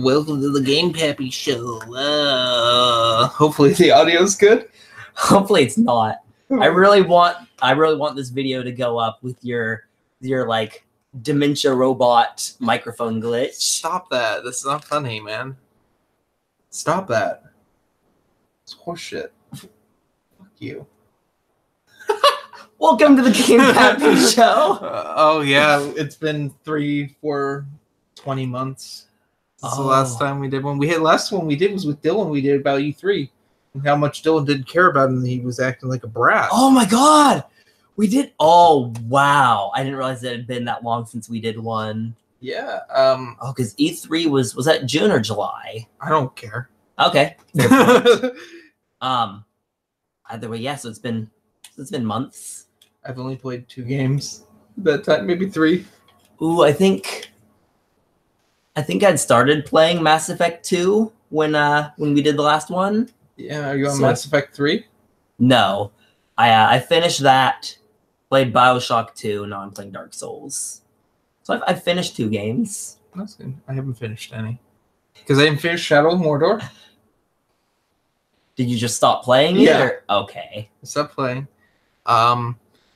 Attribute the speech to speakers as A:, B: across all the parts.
A: Welcome to the Game Pappy Show. Hopefully the audio's good.
B: Hopefully it's not. I really want this video to go up with your like dementia robot microphone glitch.
A: Stop that. This is not funny, man. Stop that. It's horseshit. Fuck you.
B: Welcome to the Game Pappy Show.
A: Oh yeah, it's been 20 months since the last time we did one. Last one we did was with Dylan. We did about E3 and how much Dylan didn't care about him. And he was acting like a brat.
B: Oh my god, we did. Oh wow, I didn't realize it had been that long since we did one.
A: Yeah.
B: Because E3 was that June or July?
A: I don't care.
B: Okay. Either way, yeah. So it's been months.
A: I've only played 2 games that time, maybe 3.
B: Ooh, I think I'd started playing Mass Effect 2 when we did the last one.
A: Yeah, are you on Mass Effect 3?
B: No. I finished that, played BioShock 2, now I'm playing Dark Souls. So I've finished 2 games.
A: That's good. I haven't finished any. Because I didn't finish Shadow of Mordor.
B: Did you just stop playing it?
A: Yeah.
B: Okay.
A: I stopped playing.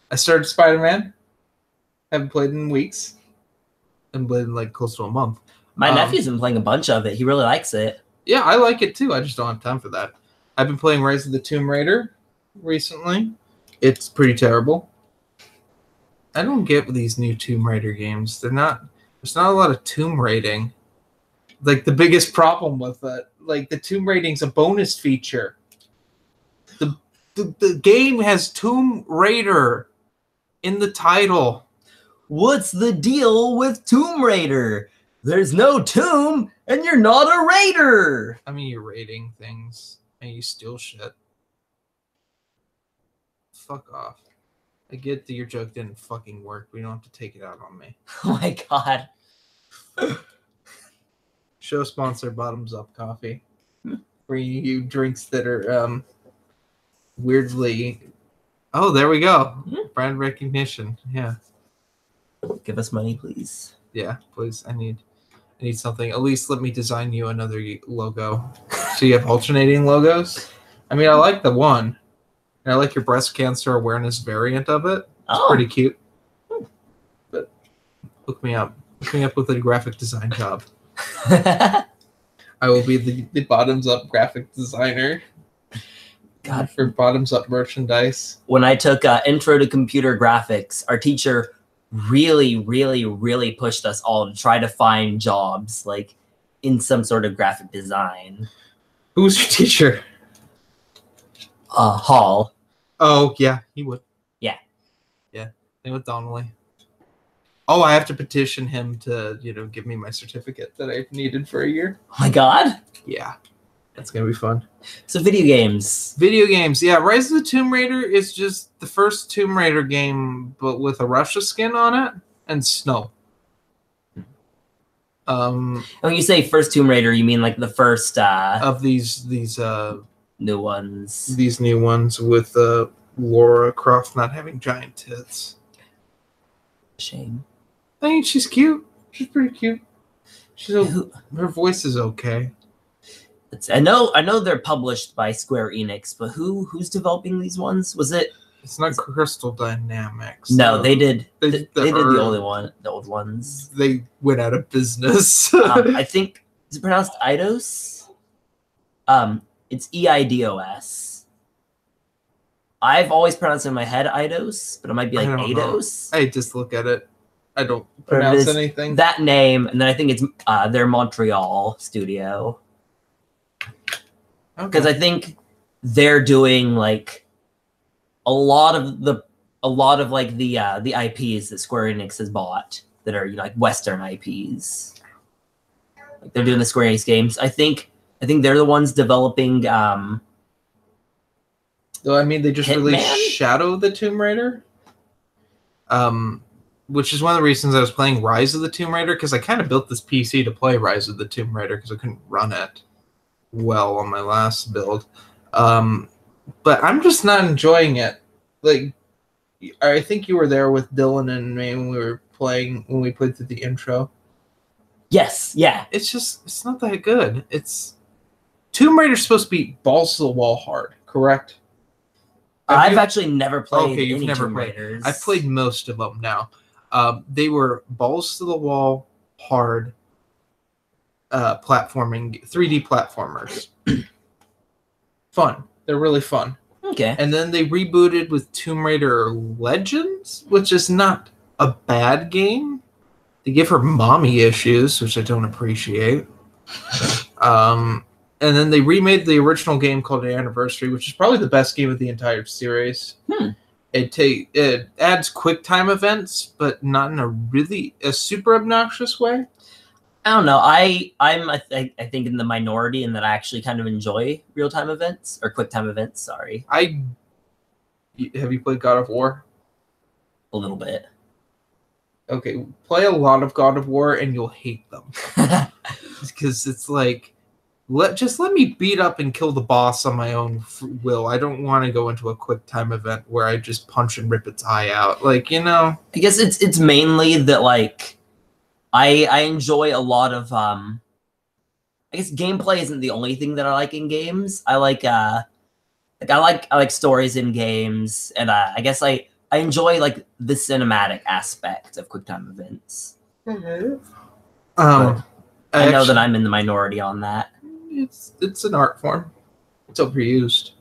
A: I started Spider-Man. Haven't played in weeks. Haven't played in like close to a month.
B: My nephew's been playing a bunch of it. He really likes it.
A: Yeah, I like it too. I just don't have time for that. I've been playing Rise of the Tomb Raider recently. It's pretty terrible. I don't get these new Tomb Raider games. There's not a lot of tomb raiding. Like the biggest problem with it, like the tomb raiding's a bonus feature. The game has Tomb Raider in the title.
B: What's the deal with Tomb Raider? There's no tomb, and you're not a raider.
A: I mean, you're raiding things, and you steal shit. Fuck off. I get that your joke didn't fucking work, but you don't have to take it out on me.
B: Oh my god.
A: Show sponsor, Bottoms Up Coffee. Bringing you drinks that are, weirdly... Oh, there we go. Brand recognition. Yeah.
B: Give us money, please.
A: Yeah, please. I need something. At least let me design you another logo. So you have alternating logos? I mean, I like the one. And I like your breast cancer awareness variant of it. It's pretty cute. But hook me up. Hook me up with a graphic design job. I will be the Bottoms Up graphic designer.
B: God,
A: for Bottoms Up merchandise.
B: When I took Intro to Computer Graphics, our teacher really pushed us all to try to find jobs like in some sort of graphic design.
A: Who was your teacher?
B: Hall.
A: Oh yeah, he would.
B: Yeah.
A: Same with Donnelly. Oh, I have to petition him to, give me my certificate that I've needed for a year.
B: Oh my god.
A: Yeah. That's going to be fun.
B: So video games.
A: Video games. Yeah, Rise of the Tomb Raider is just the first Tomb Raider game, but with a Russia skin on it and snow.
B: And when you say first Tomb Raider, you mean like the first...
A: of these
B: new ones.
A: These new ones with Laura Croft not having giant tits.
B: Shame.
A: I mean, she's cute. She's pretty cute. Her voice is okay.
B: I know they're published by Square Enix, but who's developing these ones? Was it?
A: It's not Crystal Dynamics.
B: No, they did. They did
A: the
B: old ones.
A: They went out of business.
B: I think is it pronounced Eidos? It's EIDOS. I've always pronounced it in my head Eidos, but it might be like Eidos.
A: I just look at it. I don't pronounce anything.
B: That name, and then I think it's their Montreal studio. Because I think they're doing like a lot of the IPs that Square Enix has bought that are like Western IPs. Like they're doing the Square Enix games. I think they're the ones developing.
A: Though I mean, they just released Shadow of the Tomb Raider. Which is one of the reasons I was playing Rise of the Tomb Raider, because I kind of built this PC to play Rise of the Tomb Raider because I couldn't run it well on my last build. But I'm just not enjoying it. Like, I think you were there with Dylan and me when we played through the intro.
B: Yes, yeah.
A: It's not that good. Tomb Raider's supposed to be balls to the wall hard, correct?
B: I've actually never played
A: Okay, you've
B: any
A: never
B: Tomb
A: played.
B: Raiders.
A: I've played most of them now. They were balls to the wall hard platforming, 3D platformers. Fun. They're really fun.
B: Okay.
A: And then they rebooted with Tomb Raider Legends, which is not a bad game. They give her mommy issues, which I don't appreciate. And then they remade the original game called Anniversary, which is probably the best game of the entire series. It adds quick time events, but not in a super obnoxious way.
B: I don't know. I think in the minority in that I actually kind of enjoy real time events or quick time events. Sorry.
A: Have you played God of War?
B: A little bit.
A: Okay, play a lot of God of War and you'll hate them because it's like just let me beat up and kill the boss on my own will. I don't want to go into a quick time event where I just punch and rip its eye out. Like, I
B: guess it's mainly that like I enjoy a lot of I guess gameplay isn't the only thing that I like in games. I like stories in games, and I guess I enjoy like the cinematic aspect of QuickTime events.
A: Mm-hmm.
B: I know that I'm in the minority on that.
A: It's an art form. It's overused.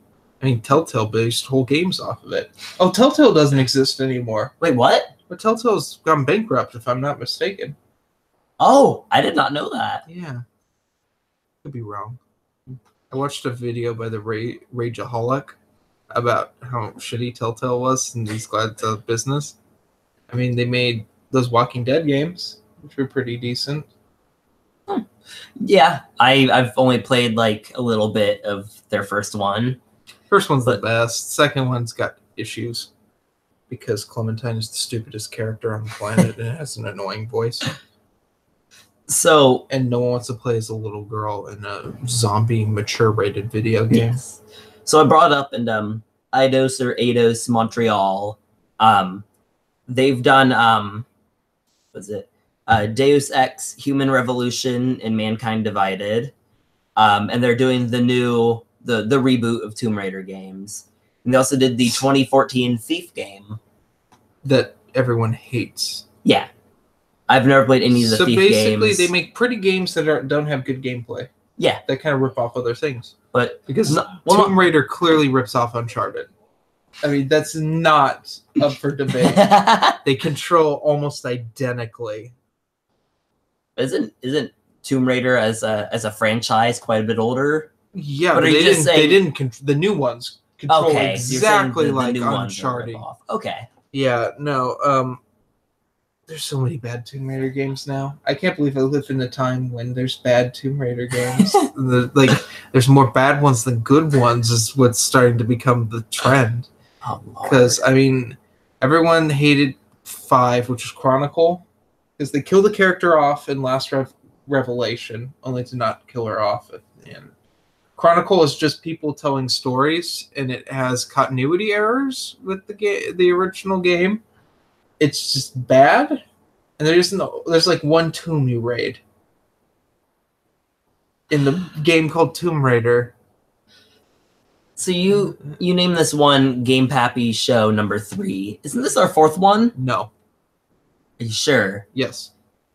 A: I mean, Telltale based whole games off of it. Oh, Telltale doesn't exist anymore.
B: Wait, what?
A: But Telltale's gone bankrupt, if I'm not mistaken.
B: Oh, I did not know that.
A: Yeah. Could be wrong. I watched a video by the Rageaholic about how shitty Telltale was and he's glad it's out of business. I mean, they made those Walking Dead games, which were pretty decent.
B: Yeah, I've only played like a little bit of their first one.
A: First one's the best. Second one's got issues because Clementine is the stupidest character on the planet and it has an annoying voice. And no one wants to play as a little girl in a zombie mature rated video game.
B: Yes. So I brought up in Eidos Montreal. They've done Deus Ex Human Revolution and Mankind Divided. And they're doing the reboot of Tomb Raider games. And they also did the 2014 Thief game.
A: That everyone hates.
B: Yeah. I've never played any of the Thief games. So basically,
A: they make pretty games that don't have good gameplay.
B: Yeah.
A: That kind of rip off other things.
B: But
A: because Tomb Raider clearly rips off Uncharted. I mean, that's not up for debate. They control almost identically.
B: Isn't Tomb Raider as a franchise quite a bit older?
A: Yeah, but they didn't the new ones control exactly like Uncharted.
B: Okay.
A: Yeah, no, there's so many bad Tomb Raider games now. I can't believe I live in a time when there's bad Tomb Raider games. There's more bad ones than good ones is what's starting to become the trend. Because, I mean, everyone hated 5, which is Chronicle, because they kill the character off in Last Revelation, only to not kill her off at the end. Chronicle is just people telling stories, and it has continuity errors with the original game. It's just bad, and there's like one tomb you raid in the game called Tomb Raider.
B: So you name this one Game Pappy show number 3. Isn't this our 4th one?
A: No.
B: Are you sure?
A: Yes.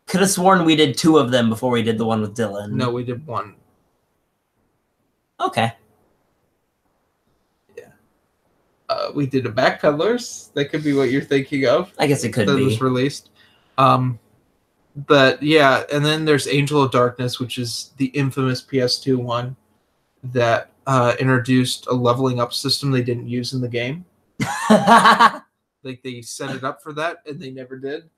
B: Could have sworn we did 2 of them before we did the one with Dylan.
A: No, we did 1.
B: Okay.
A: We did a Backpedalers. That could be what you're thinking of.
B: I guess it could be.
A: That was released. But yeah, and then there's Angel of Darkness, which is the infamous PS2 one that introduced a leveling up system they didn't use in the game. Like they set it up for that, and they never did.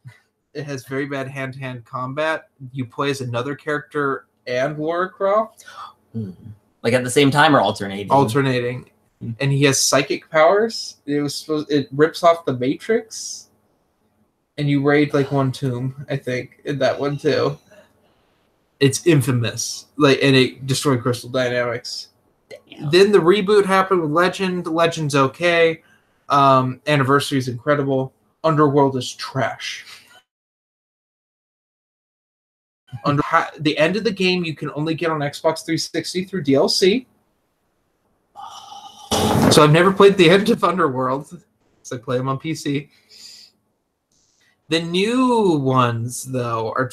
A: It has very bad hand-to-hand combat. You play as another character and Lara Croft.
B: Like at the same time or alternating?
A: Alternating. And he has psychic powers. It rips off the Matrix. And you raid like one tomb, I think, in that one too. It's infamous. And it destroyed Crystal Dynamics. Damn. Then the reboot happened with Legend. Legend's okay. Anniversary is incredible. Underworld is trash. The end of the game you can only get on Xbox 360 through DLC. So I've never played the end of Underworld. So I play them on PC. The new ones, though, are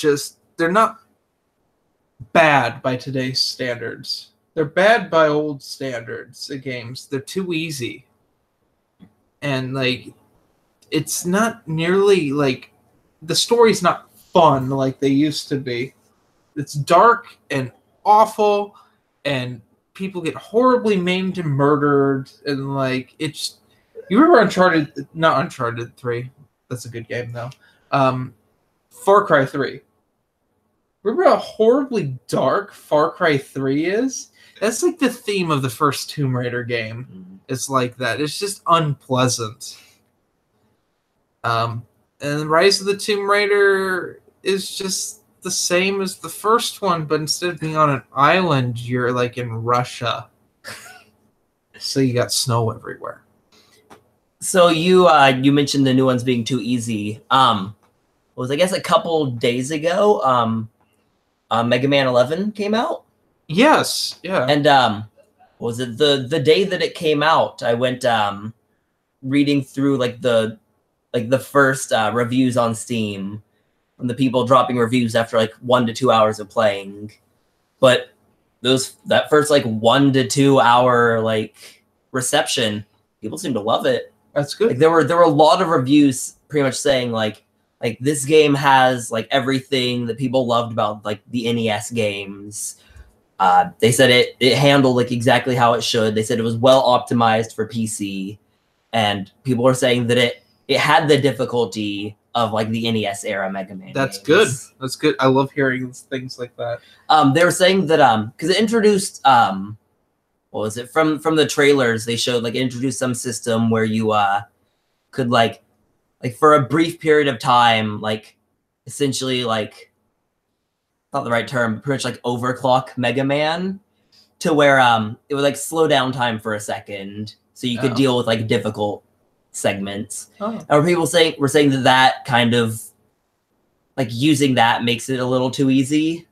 A: they're not bad by today's standards. They're bad by old standards of games. They're too easy. And, like, it's not nearly, like, the story's not fun like they used to be. It's dark and awful, and people get horribly maimed and murdered, and, like, it's... You remember not Uncharted 3. That's a good game, though. Far Cry 3. Remember how horribly dark Far Cry 3 is? That's like the theme of the first Tomb Raider game. It's like that. It's just unpleasant. And Rise of the Tomb Raider is just the same as the first one, but instead of being on an island, you're like in Russia. So you got snow everywhere.
B: So you mentioned the new ones being too easy. Was I guess a couple days ago, Mega Man 11 came out.
A: Yes, yeah.
B: And was it the day that it came out? I went reading through like the first reviews on Steam, from the people dropping reviews after like 1 to 2 hours of playing. But that first like 1 to 2 hour like reception, people seem to love it.
A: That's good.
B: Like, there were a lot of reviews pretty much saying like this game has like everything that people loved about like the NES games. They said it handled like exactly how it should. They said it was well optimized for PC, and people were saying that it had the difficulty of like the NES era Mega Man.
A: That's
B: games.
A: good. That's good. I love hearing things like that.
B: They were saying that because it introduced what was it from the trailers? They showed like it introduced some system where you could like for a brief period of time, like essentially like, not the right term, but pretty much like overclock Mega Man to where it would like slow down time for a second so you could deal with like difficult segments. And people were saying that kind of like using that makes it a little too easy,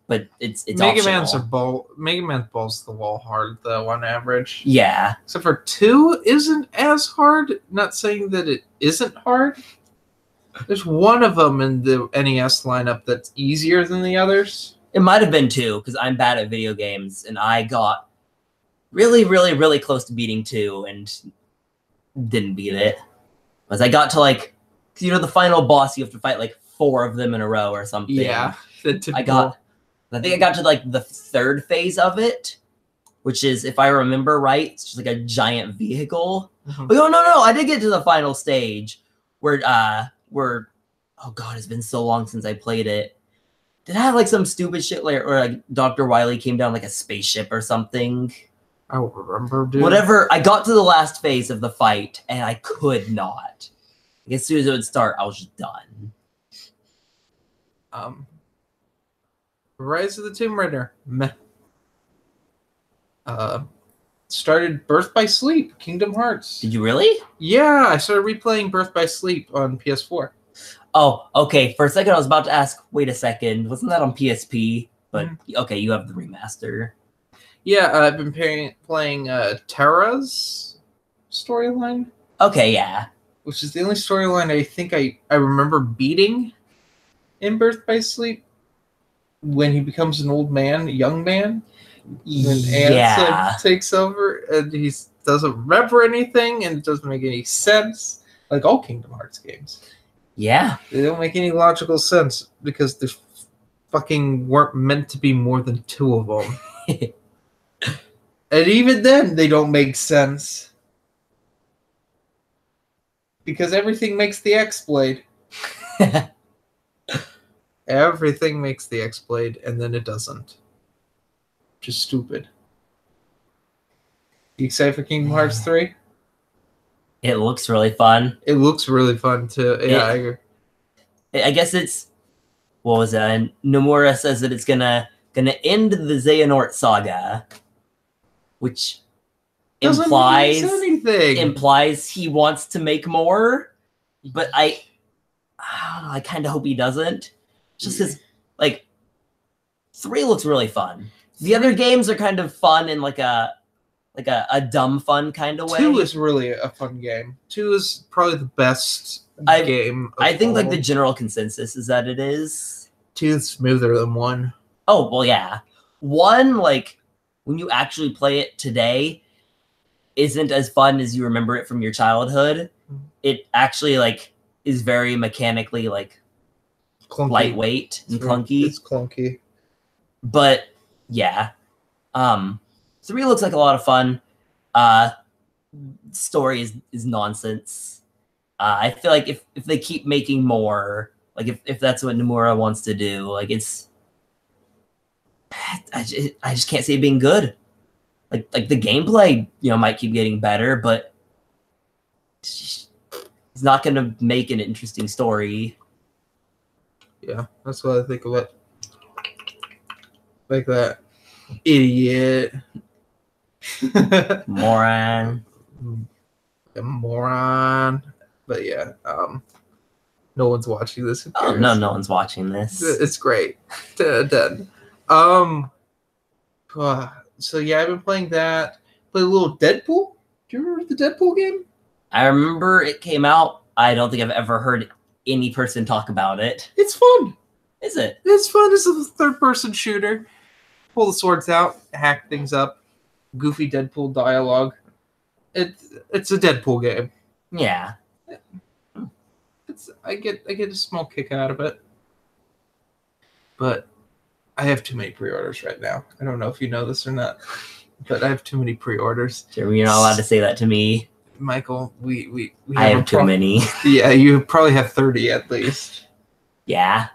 B: but it's
A: Mega
B: optional.
A: Mega Man balls the wall hard though on average.
B: Yeah.
A: Except for 2 isn't as hard. Not saying that it isn't hard. There's one of them in the NES lineup that's easier than the others.
B: It might have been 2 because I'm bad at video games, and I got really, really, really close to beating 2 and didn't beat it. As I got to like, the final boss, you have to fight like 4 of them in a row or something.
A: Yeah.
B: I think I got to like the 3rd phase of it, which is, if I remember right, it's just like a giant vehicle.
A: Mm-hmm.
B: But no, I did get to the final stage where oh god, it's been so long since I played it. Did I have like some stupid shit or like Dr. Wily came down like a spaceship or something?
A: I don't remember, dude.
B: Whatever, I got to the last phase of the fight and I could not. Like, as soon as it would start, I was just done.
A: Rise of the Tomb Raider. Meh. Started Birth by Sleep, Kingdom Hearts.
B: Did you really?
A: Yeah, I started replaying Birth by Sleep on PS4.
B: Oh, okay. For a second, I was about to ask, wait a second, wasn't that on PSP? But, okay, you have the remaster.
A: Yeah, I've been playing Terra's storyline.
B: Okay, yeah.
A: Which is the only storyline I think I remember beating in Birth by Sleep. When he becomes an old man, a young man. When Ansem takes over, and he doesn't remember anything, and it doesn't make any sense. Like all Kingdom Hearts games.
B: Yeah.
A: They don't make any logical sense because there fucking weren't meant to be more than 2 of them. And even then, they don't make sense. Because everything makes the X-Blade. Everything makes the X-Blade, and then it doesn't. Just stupid. You excited for Kingdom Hearts 3?
B: It looks really fun.
A: It looks really fun, too. Yeah, I agree.
B: I guess it's... What was it? Nomura says that it's gonna end the Xehanort saga, which implies he wants to make more, but I don't know, I kind of hope he doesn't. Just because, like, 3 looks really fun. The other games are kind of fun in like a dumb fun kind of way.
A: 2 is really a fun game. 2 is probably the best game.
B: I think like the general consensus is that it is.
A: 2 is smoother than 1.
B: Oh well, yeah. 1, like when you actually play it today, isn't as fun as you remember it from your childhood. It actually like is very mechanically like
A: Clunky.
B: Lightweight and clunky.
A: It's clunky.
B: But yeah. 3 looks like a lot of fun. Story is nonsense. I feel like if they keep making more, like if that's what Nomura wants to do, like it's I just can't see it being good. Like the gameplay, might keep getting better, but it's not going to make an interesting story.
A: Yeah, that's what I think of it. Like that idiot.
B: Moron.
A: A moron. But yeah, no one's watching this.
B: Oh no one's watching this.
A: It's great. Done. So yeah, I've been playing that. Played a little Deadpool. Do you remember the Deadpool game?
B: I remember it came out. I don't think I've ever heard any person talk about it.
A: It's fun.
B: Is it?
A: It's fun. It's a third-person shooter. Pull the swords out, hack things up. Goofy Deadpool dialogue. It's a Deadpool game.
B: Yeah.
A: I get a small kick out of it. But I have too many pre-orders right now. I don't know if you know this or not, but I have too many pre-orders.
B: Sure, you're not allowed to say that to me.
A: Michael, we
B: I have too many.
A: Yeah, you probably have 30 at least.
B: Yeah.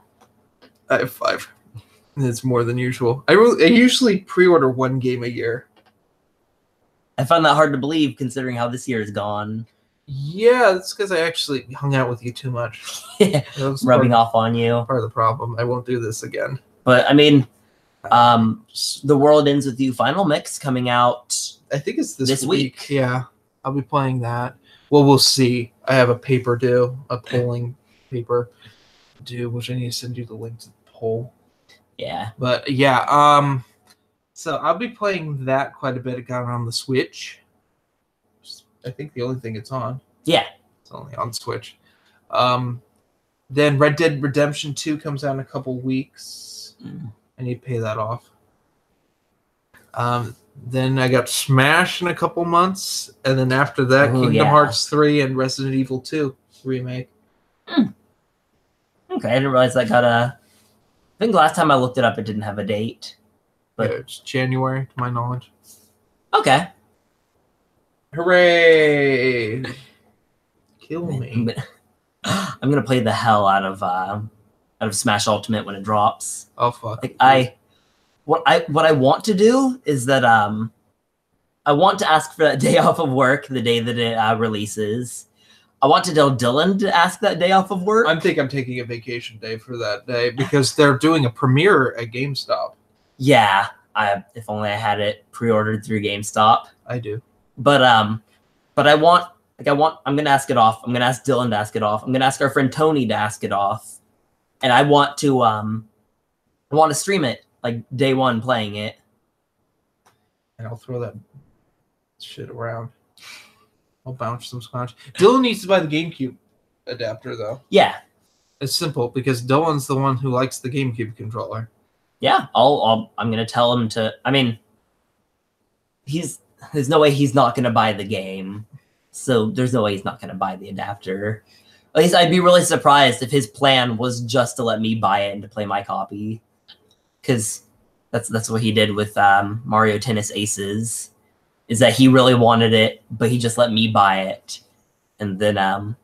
A: I have 5. It's more than usual. I usually pre-order 1 game a year.
B: I find that hard to believe considering how this year has gone.
A: Yeah, that's because I actually hung out with you too much.
B: Rubbing off on you.
A: Part of the problem. I won't do this again.
B: But I mean, The World Ends With You Final Mix coming out.
A: I think it's this week. Yeah, I'll be playing that. Well, we'll see. I have a paper due, a polling paper due, which I need to send you the link to the poll.
B: Yeah.
A: But yeah, so I'll be playing that quite a bit. I got it on the Switch. I think the only thing it's on.
B: Yeah.
A: It's only on Switch. Then Red Dead Redemption 2 comes out in a couple weeks. I need to pay that off. Then I got Smash in a couple months. And then after that, Kingdom Hearts 3 and Resident Evil 2 remake.
B: Okay, I didn't realize that got a... I think last time I looked it up, it didn't have a date. But...
A: Yeah, it's January, to my knowledge.
B: Okay.
A: Hooray! Kill me.
B: I'm gonna play the hell out of Smash Ultimate when it drops.
A: Oh fuck!
B: Like what I want to do is that I want to ask for that day off of work the day that it releases. I want to tell Dylan to ask that day off of work.
A: I think I'm taking a vacation day for that day because they're doing a premiere at GameStop.
B: Yeah, if only I had it pre-ordered through GameStop.
A: I do.
B: But I'm gonna ask it off. I'm gonna ask Dylan to ask it off. I'm gonna ask our friend Tony to ask it off. And I want to stream it, like day one playing it.
A: And I'll throw that shit around. I'll bounce some scotch. Dylan needs to buy the GameCube adapter though.
B: Yeah.
A: It's simple because Dylan's the one who likes the GameCube controller.
B: Yeah, I'm gonna tell him to. I mean, there's no way he's not gonna buy the game, so there's no way he's not gonna buy the adapter. At least I'd be really surprised if his plan was just to let me buy it and to play my copy, because that's what he did with Mario Tennis Aces, is that he really wanted it, but he just let me buy it, and then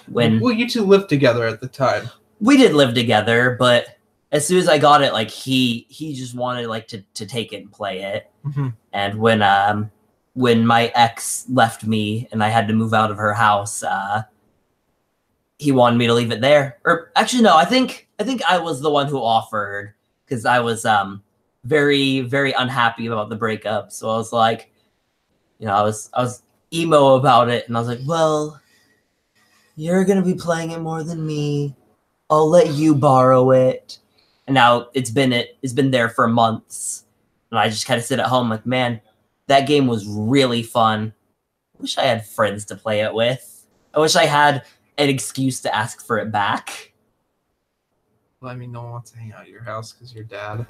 B: when
A: you two lived together at the time.
B: We did live together, but as soon as I got it, like he just wanted like to take it and play it.
A: Mm-hmm.
B: And when my ex left me and I had to move out of her house, he wanted me to leave it there. Or actually, no, I think I was the one who offered, because I was very, very unhappy about the breakup. So I was like, I was emo about it, and I was like, well, you're gonna be playing it more than me. I'll let you borrow it. and now it's been there for months, and I just kind of sit at home like, man, that game was really fun. I wish I had friends to play it with. I wish I had an excuse to ask for it back.
A: Well, I mean, no one wants to hang out at your house because you're dad.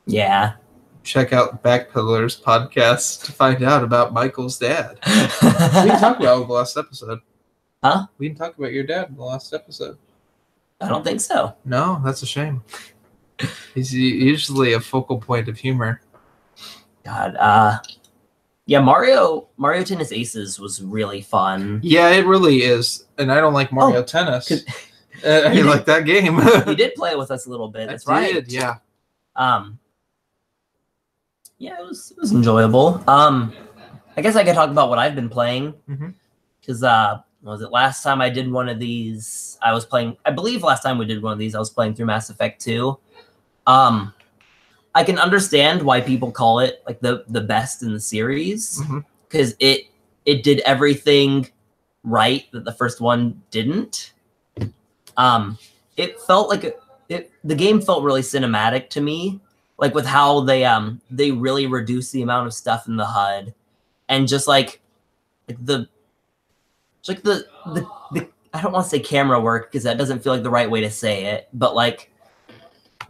B: Yeah.
A: Check out Backpillars podcast to find out about Michael's dad. We didn't talk about it in the last episode.
B: Huh?
A: We didn't talk about your dad in the last episode.
B: I don't think so.
A: No, that's a shame. He's usually a focal point of humor.
B: God, yeah, Mario Tennis Aces was really fun.
A: Yeah, it really is. And I don't like Mario Tennis. I like that game.
B: You did play it with us a little bit. That's right.
A: Did, yeah.
B: Yeah, it was enjoyable. I guess I could talk about what I've been playing. Because was it last time I did one of these? I believe last time we did one of these, I was playing through Mass Effect 2. I can understand why people call it like the best in the series, because it did everything right that the first one didn't. It felt like the game felt really cinematic to me, like with how they really reduced the amount of stuff in the HUD, and just like the I don't want to say camera work because that doesn't feel like the right way to say it, but like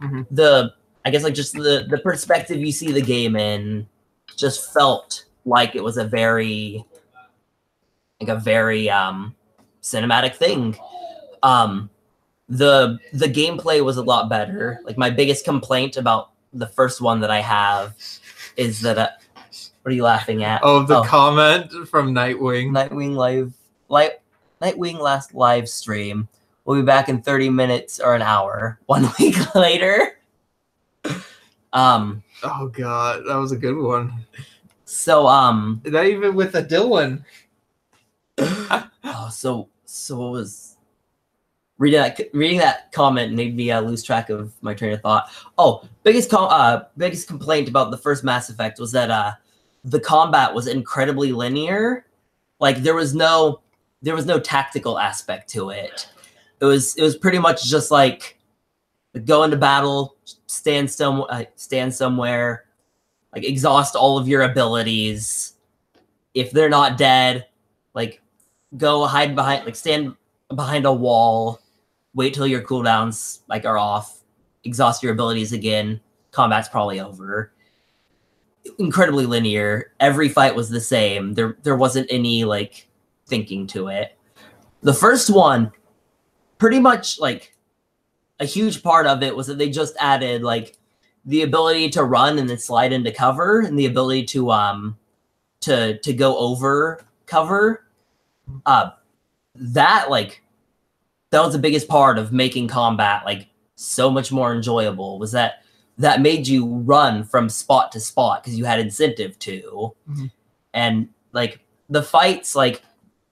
B: I guess like just the perspective you see the game in just felt like it was a very cinematic thing. The gameplay was a lot better. Like my biggest complaint about the first one that I have is that what are you laughing at?
A: The comment from Nightwing.
B: Nightwing last live stream. We'll be back in 30 minutes or an hour. 1 week later.
A: Oh god, that was a good one.
B: So
A: not even with a Dylan.
B: So what was reading that comment made me lose track of my train of thought. Biggest complaint about the first Mass Effect was that the combat was incredibly linear. Like there was no tactical aspect to it. It was pretty much just like go into battle, stand somewhere, like exhaust all of your abilities. If they're not dead, like go hide behind, like stand behind a wall, wait till your cooldowns like are off, exhaust your abilities again. Combat's probably over. Incredibly linear. Every fight was the same. There wasn't any like thinking to it. The first one, pretty much like a huge part of it was that they just added like the ability to run and then slide into cover, and the ability to go over cover. That was the biggest part of making combat like so much more enjoyable, was that made you run from spot to spot because you had incentive to. And like the fights, like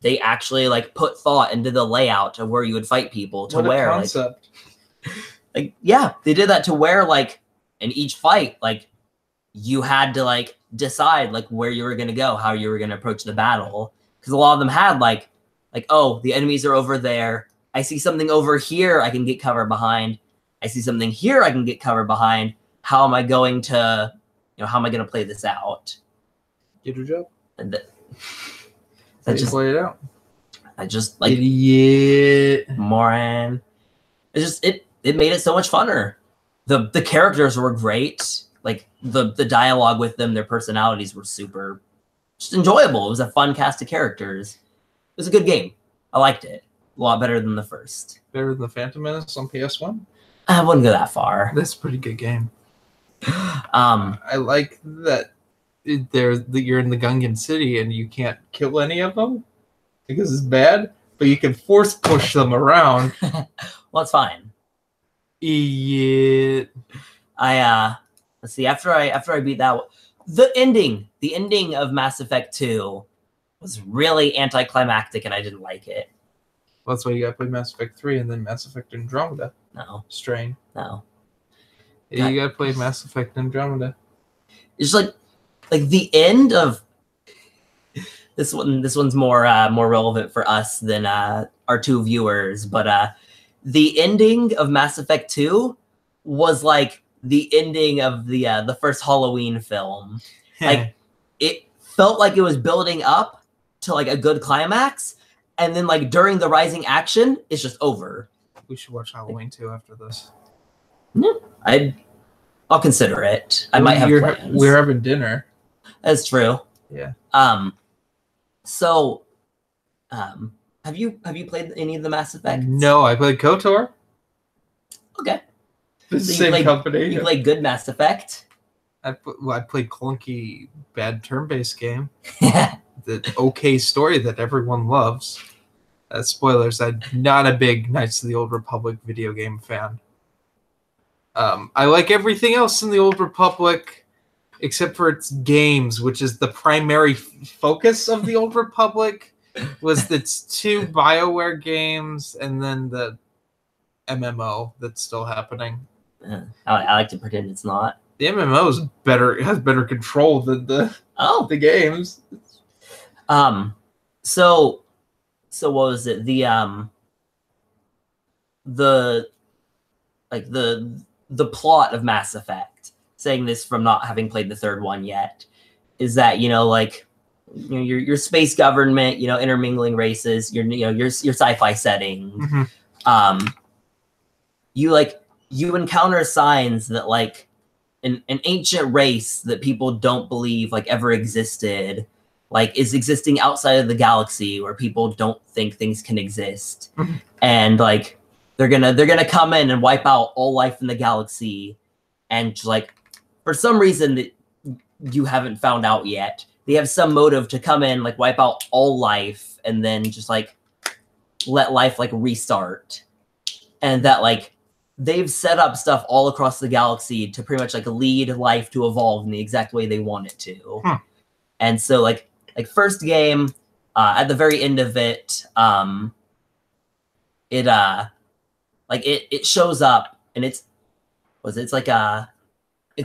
B: they actually like put thought into the layout of where you would fight people to where concept. Like yeah, they did that to where like in each fight, like you had to like decide like where you were going to go, how you were going to approach the battle. Because a lot of them had like, oh, the enemies are over there. I see something over here I can get cover behind. I see something here I can get cover behind. How am I going to, how am I going to play this out?
A: Get your job.
B: And
A: that just play it out.
B: I just like
A: idiot
B: moron. It made it so much funner. The characters were great. Like the dialogue with them, their personalities were super just enjoyable. It was a fun cast of characters. It was a good game. I liked it. A lot better than the first.
A: Better than the Phantom Menace on PS1?
B: I wouldn't go that far.
A: That's a pretty good game. I like that you're in the Gungan city and you can't kill any of them because it's bad, but you can force push them around.
B: Well, it's fine.
A: Yeah.
B: Let's see. After I beat that, the ending of Mass Effect 2 was really anticlimactic, and I didn't like it.
A: Well, that's why you gotta play Mass Effect 3 and then Mass Effect Andromeda.
B: No.
A: Strain.
B: No.
A: Yeah, you gotta play Mass Effect Andromeda.
B: It's like the end of this one. This one's more relevant for us than our two viewers, but the ending of Mass Effect 2 was like the ending of the first Halloween film. Like it felt like it was building up to like a good climax, and then like during the rising action, it's just over.
A: We should watch Halloween 2 after this.
B: Yeah, I'll consider it. I might have plans.
A: We're having dinner.
B: That's true.
A: Yeah.
B: So, have you played any of the Mass Effect?
A: No, I played KOTOR.
B: Okay.
A: The same company.
B: You played good Mass Effect.
A: I played clunky, bad turn-based game.
B: Yeah.
A: The okay story that everyone loves. Spoilers, I'm not a big Knights of the Old Republic video game fan. I like everything else in the Old Republic, except for its games, which is the primary focus of the Old Republic, was its 2 BioWare games, and then the MMO that's still happening.
B: I like to pretend it's not.
A: The MMO is has better control than the games.
B: So what was it? The plot of Mass Effect, saying this from not having played the 3rd one yet, is that your space government, intermingling races, your sci-fi setting.
A: Mm-hmm.
B: You encounter signs that like an ancient race that people don't believe like ever existed, like is existing outside of the galaxy where people don't think things can exist.
A: Mm-hmm.
B: And like they're gonna come in and wipe out all life in the galaxy, and like for some reason that you haven't found out yet, they have some motive to come in, like wipe out all life, and then just like let life like restart. And that like they've set up stuff all across the galaxy to pretty much like lead life to evolve in the exact way they want it to. And so like first game, at the very end of it, it shows up, and it's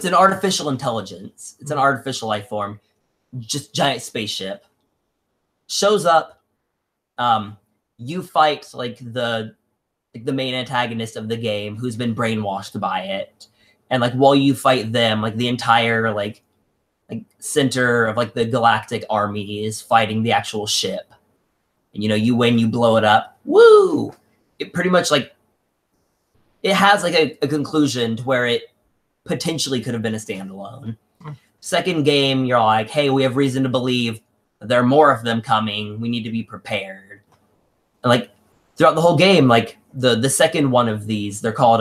B: an artificial intelligence. It's an artificial life form, just giant spaceship. Shows up, you fight like the main antagonist of the game, who's been brainwashed by it, and like while you fight them, like the entire like center of like the galactic army is fighting the actual ship, and you win, you blow it up. Woo! It pretty much like it has like a conclusion to where it potentially could have been a standalone. Second game, you're like, hey, we have reason to believe that there are more of them coming. We need to be prepared. And like throughout the whole game, like the second one of these, they're called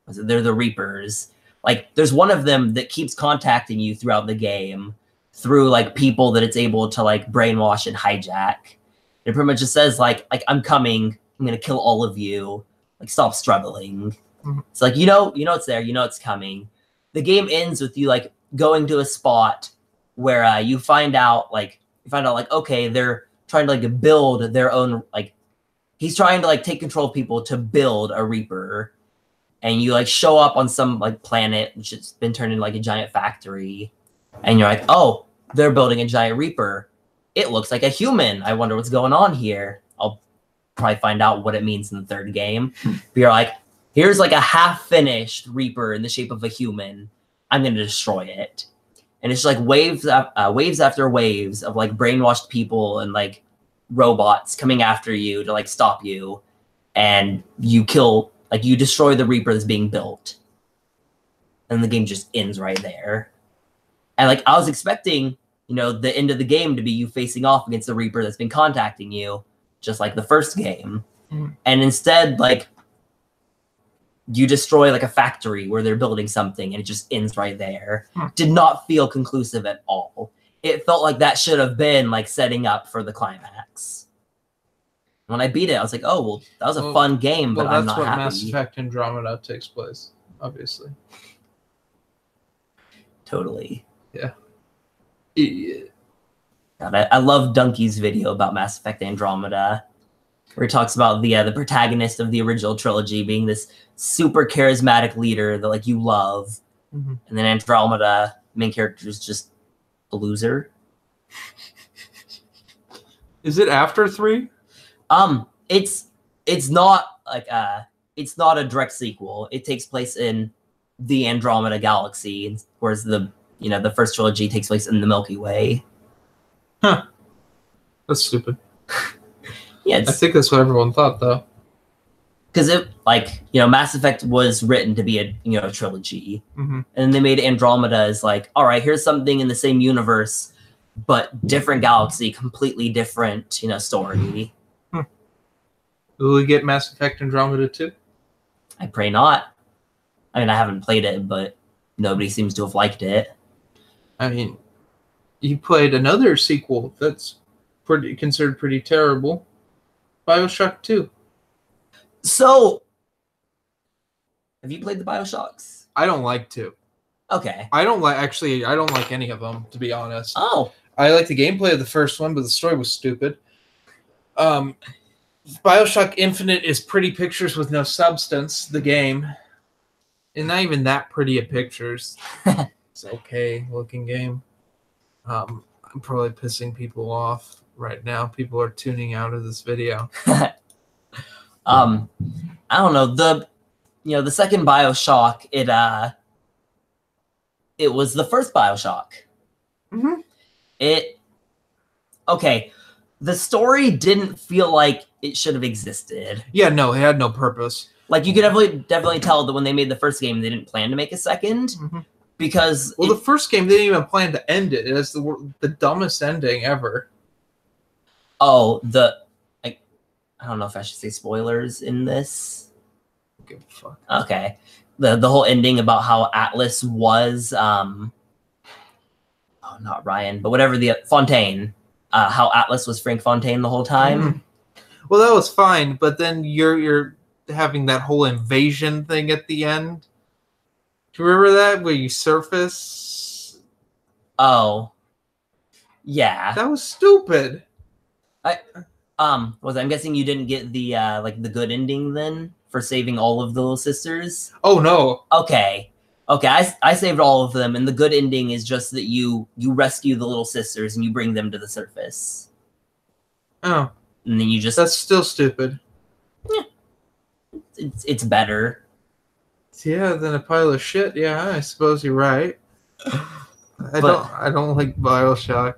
B: they're the Reapers. Like there's one of them that keeps contacting you throughout the game through like people that it's able to like brainwash and hijack. It pretty much just says like I'm coming, I'm gonna kill all of you. Like stop struggling.
A: Mm-hmm.
B: It's like it's there, it's coming. The game ends with you like going to a spot where you find out like okay, they're trying to like build their own, like he's trying to like take control of people to build a Reaper, and you like show up on some like planet which has been turned into like a giant factory, and you're like, oh, they're building a giant Reaper. It looks like a human. I wonder what's going on here. I'll probably find out what it means in the 3rd game. But you're like, here's like a half-finished Reaper in the shape of a human. I'm going to destroy it. And it's just like waves after waves of like brainwashed people and like robots coming after you to like stop you. And you destroy the Reaper that's being built. And the game just ends right there. And like I was expecting, the end of the game to be you facing off against the Reaper that's been contacting you, just like the first game.
A: Mm.
B: And instead, like, you destroy like a factory where they're building something, and it just ends right there. Did not feel conclusive at all. It felt like that should have been like setting up for the climax. When I beat it, I was like, oh, well, that was a fun game, but I'm not happy.
A: That's what Mass Effect Andromeda takes place, obviously.
B: Totally.
A: Yeah.
B: God, I love Donkey's video about Mass Effect Andromeda, where he talks about the protagonist of the original trilogy being this super charismatic leader that like you love,
A: mm-hmm.
B: and then Andromeda, main character, is just a loser. Is
A: it after 3?
B: It's not like it's not a direct sequel. It takes place in the Andromeda Galaxy, whereas the first trilogy takes place in the Milky Way.
A: Huh. That's stupid.
B: Yeah,
A: I think that's what everyone thought, though.
B: Because Mass Effect was written to be a trilogy, and they made Andromeda as like, all right, here's something in the same universe, but different galaxy, completely different, story.
A: Will we get Mass Effect Andromeda too?
B: I pray not. I mean, I haven't played it, but nobody seems to have liked it.
A: I mean, you played another sequel that's considered pretty terrible, BioShock 2.
B: So, have you played the BioShocks?
A: I don't like to.
B: Okay.
A: I don't like any of them, to be honest.
B: Oh.
A: I like the gameplay of the first one, but the story was stupid. BioShock Infinite is pretty pictures with no substance, the game. And not even that pretty at pictures. It's okay looking game. I'm probably pissing people off right now. People are tuning out of this video.
B: I don't know. The second BioShock, it was the first BioShock. Okay. The story didn't feel like it should have existed.
A: Yeah, no, it had no purpose.
B: Like, you could definitely tell that when they made the first game, they didn't plan to make a second. Because...
A: Well, the first game, they didn't even plan to end it. It's the dumbest ending ever.
B: Oh, I don't know if I should say spoilers in this.
A: Give a fuck.
B: Okay. The whole ending about how Atlas was... not Ryan, but whatever Fontaine. How Atlas was Frank Fontaine the whole time.
A: Well, that was fine, but then you're having that whole invasion thing at the end. Do you remember that where you surface?
B: Oh, yeah.
A: That was stupid.
B: I'm guessing you didn't get the the good ending then for saving all of the little sisters.
A: Oh no.
B: Okay. I saved all of them, and the good ending is just that you rescue the little sisters and you bring them to the surface.
A: Oh.
B: And then you just...
A: That's still stupid.
B: Yeah. It's better.
A: Yeah, than a pile of shit. Yeah, I suppose you're right. I don't like BioShock.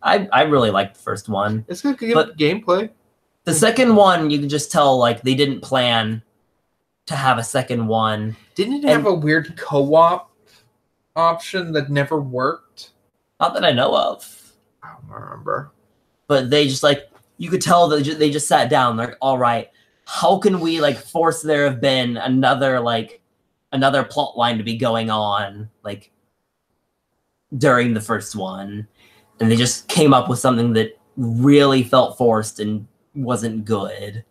B: I really liked the first one.
A: It's got good gameplay.
B: The second one, you can just tell like they didn't plan to have a second one.
A: Didn't it have a weird co-op option that never worked?
B: Not that I know of.
A: I don't remember.
B: But they just you could tell that they just sat down. They're like, all right, how can we force there have been another plot line to be going on during the first one, and they just came up with something that really felt forced and wasn't good.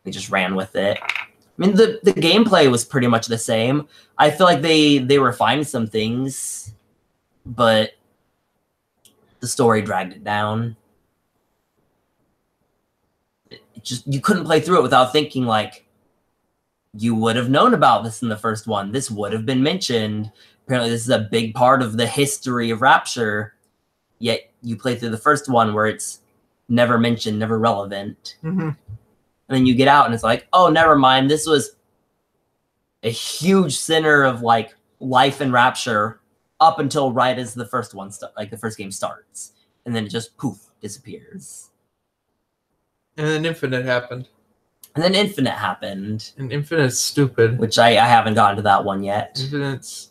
B: They just ran with it. I mean, the gameplay was pretty much the same. I feel like they refined some things, but the story dragged it down. You couldn't play through it without thinking you would have known about this in the first one. This would have been mentioned. Apparently, this is a big part of the history of Rapture. Yet you play through the first one where it's never mentioned, never relevant. And then you get out and it's like, oh, never mind. This was a huge center of life and Rapture up until right as the first one, the first game starts. And then it just poof, disappears.
A: And then Infinite happened.
B: And Infinite's
A: stupid.
B: Which I haven't gotten to that one yet.
A: Infinite's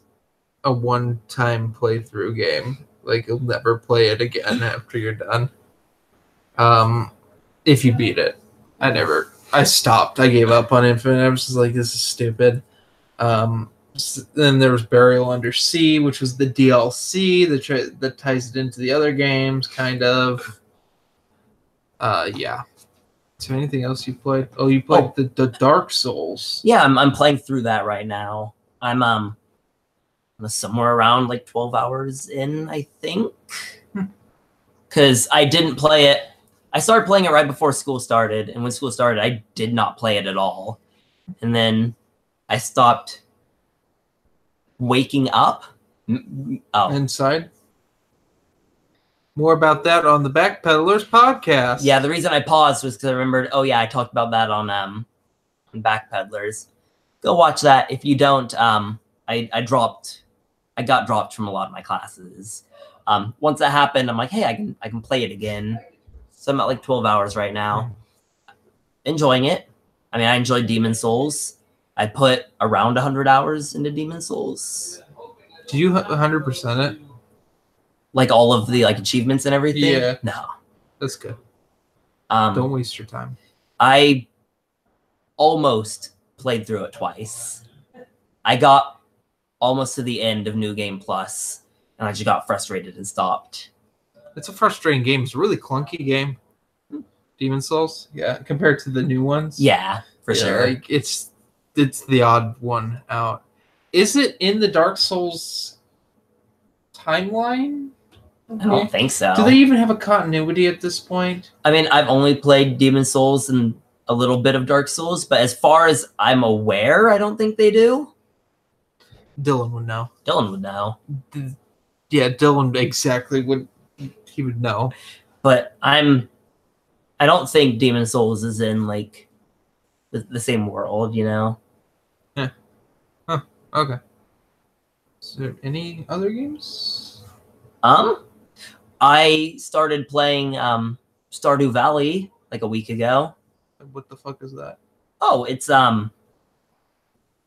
A: a one-time playthrough game. You'll never play it again after you're done. If you beat it. I stopped. I gave up on Infinite. I was just like, this is stupid. Then there was Burial Under Sea, which was the DLC that ties it into the other games, kind of. Yeah. Is there anything else you played? Oh, you played the Dark Souls.
B: Yeah, I'm playing through that right now. I'm somewhere around 12 hours in, I think. Because I didn't play it. I started playing it right before school started, and when school started, I did not play it at all. And then I stopped waking up. Oh.
A: Inside? More about that on the Backpedalers podcast.
B: Yeah, the reason I paused was because I remembered, oh yeah, I talked about that on on Backpedalers. Go watch that. If you don't, I got dropped from a lot of my classes. Once that happened, I'm like, hey, I can play it again. So I'm at like 12 hours right now. Enjoying it. I mean, I enjoyed Demon Souls. I put around 100 hours into Demon Souls.
A: Did you 100% it?
B: Like all of the like achievements and everything?
A: Yeah.
B: No.
A: That's good. Don't waste your time.
B: I almost played through it twice. I got almost to the end of New Game Plus, and I just got frustrated and stopped.
A: It's a frustrating game. It's a really clunky game. Demon Souls, yeah, compared to the new ones.
B: Yeah, for sure.
A: Like it's the odd one out. Is it in the Dark Souls timeline?
B: I don't think so.
A: Do they even have a continuity at this point?
B: I mean, I've only played Demon Souls and a little bit of Dark Souls, but as far as I'm aware, I don't think they do.
A: Dylan would know.
B: Dylan would know.
A: Yeah, Dylan exactly would. He would know.
B: But I don't think Demon Souls is in like the same world, you know?
A: Yeah. Huh. Okay. Is there any other games?
B: I started playing Stardew Valley like a week ago.
A: What the fuck is that?
B: Oh,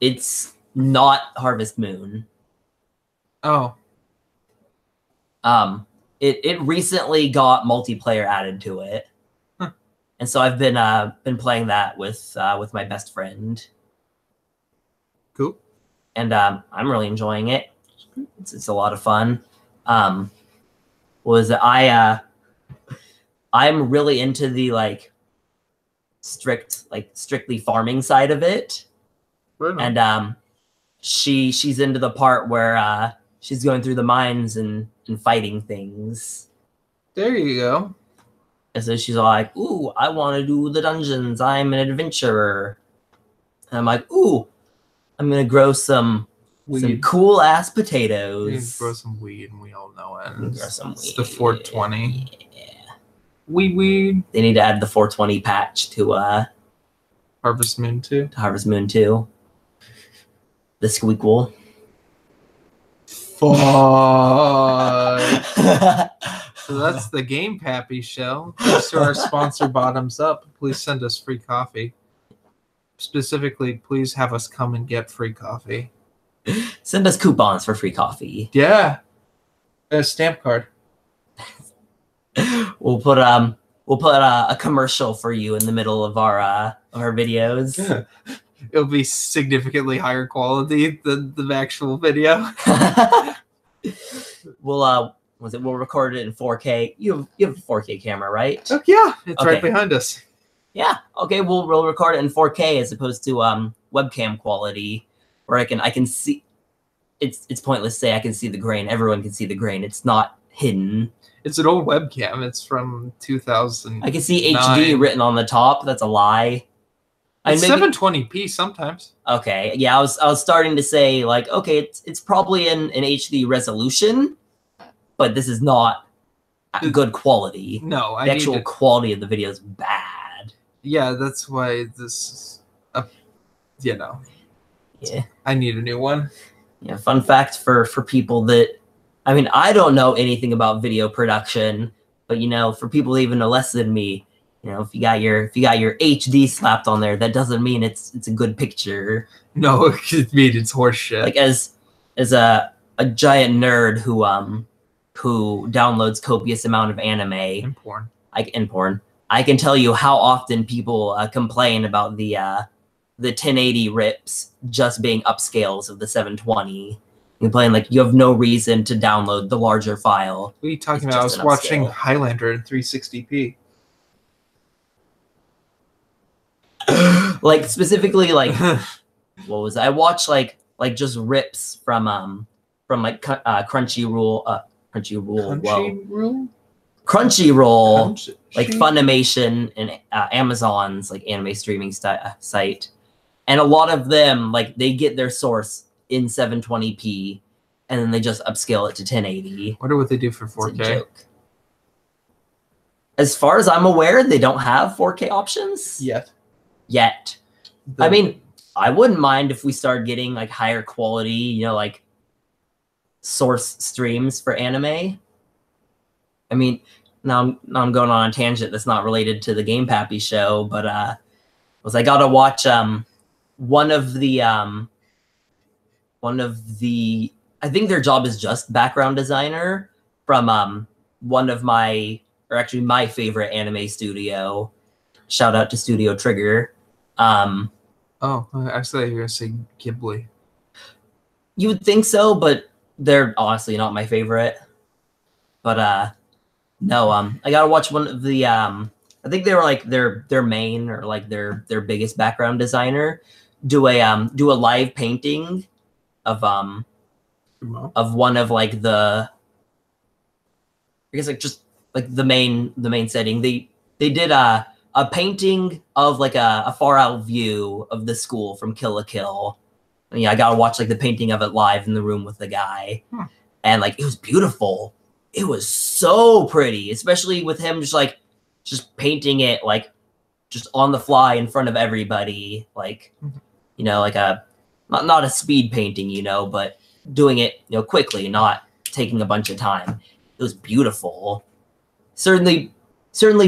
B: it's not Harvest Moon.
A: Oh.
B: It recently got multiplayer added to it.
A: Huh.
B: And so I've been playing that with my best friend.
A: Cool.
B: And I'm really enjoying it. It's a lot of fun. I'm really into the like strictly farming side of it.
A: Right on.
B: And she's into the part where she's going through the mines and fighting things.
A: There you go.
B: And so she's like, ooh, I want to do the dungeons. I'm an adventurer. And I'm like, ooh, I'm going to grow some cool ass potatoes.
A: Grow some weed, and we all know it.
B: Grow some weed.
A: It's the 420.
B: Yeah.
A: Weed.
B: They need to add the 420 patch to
A: Harvest Moon 2.
B: Harvest Moon 2. The squeakquel.
A: Fuck. So that's the Game Pappy show. Thanks to our sponsor, Bottoms Up. Please send us free coffee. Specifically, please have us come and get free coffee.
B: Send us coupons for free coffee.
A: Yeah. A stamp card.
B: We'll put a commercial for you in the middle of our videos.
A: It'll be significantly higher quality than the actual video.
B: We'll record it in 4K. You have a 4K camera, right?
A: Oh, yeah, it's
B: Okay.
A: right behind us.
B: Yeah. Okay, we'll record it in 4K as opposed to webcam quality, where I can see. It's pointless to say I can see the grain. Everyone can see the grain. It's not hidden.
A: It's an old webcam. It's from 2000.
B: I can see HD written on the top. That's a lie.
A: It's 720p sometimes.
B: Okay, yeah, I was starting to say like, okay, it's probably in an HD resolution, but this is not good quality.
A: No,
B: the actual quality of the video is bad.
A: Yeah, that's why this is
B: Yeah,
A: I need a new one.
B: Yeah, fun fact for people that, I mean, I don't know anything about video production, but for people that even know less than me, if you got your HD slapped on there, that doesn't mean it's a good picture.
A: No, it means it's horseshit.
B: Like as a giant nerd who downloads copious amount of anime
A: and porn.
B: I can tell you how often people complain about the 1080 rips just being upscales of the 720. You're playing like you have no reason to download the larger file.
A: What are you talking about? I was watching Highlander in 360p.
B: Like specifically, like what was I watched like just rips from like Crunchyroll, like Funimation and Amazon's like anime streaming site, and a lot of them like they get their source in 720p, and then they just upscale it to 1080.
A: Wonder what they do for 4K.
B: It's a joke. As far as I'm aware, they don't have 4K options
A: yet.
B: I mean, I wouldn't mind if we started getting like higher quality, you know, like source streams for anime. I mean, now I'm going on a tangent that's not related to the Game Pappy show, but I got to watch one of the I think their job is just background designer from one of my favorite anime studio. Shout out to Studio Trigger.
A: Oh, I thought you were gonna say Ghibli.
B: You would think so, but they're honestly not my favorite. But no, I gotta watch one of the I think they were like their main or like their biggest background designer do a live painting of one of like the, I guess like just like the main setting. They did a painting of like a far out view of the school from Kill la Kill. And, yeah, I gotta watch like the painting of it live in the room with the guy, and like it was beautiful. It was so pretty, especially with him just painting it like just on the fly in front of everybody, like you know, like a not a speed painting, you know, but doing it, you know, quickly, not taking a bunch of time. It was beautiful. Certainly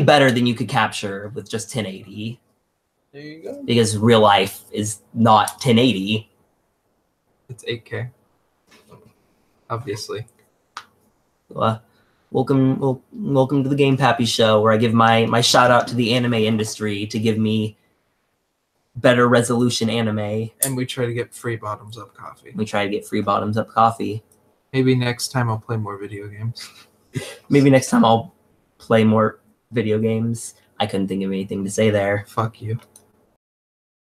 B: better than you could capture with just 1080.
A: There you go.
B: Because real life is not 1080.
A: It's 8K. Obviously.
B: Welcome to the Game Pappy show, where I give my shout out to the anime industry to give me better resolution anime.
A: And we try to get free bottoms up coffee. Maybe next time I'll play more video games.
B: Maybe next time I'll play more video games. I couldn't think of anything to say there.
A: Fuck you.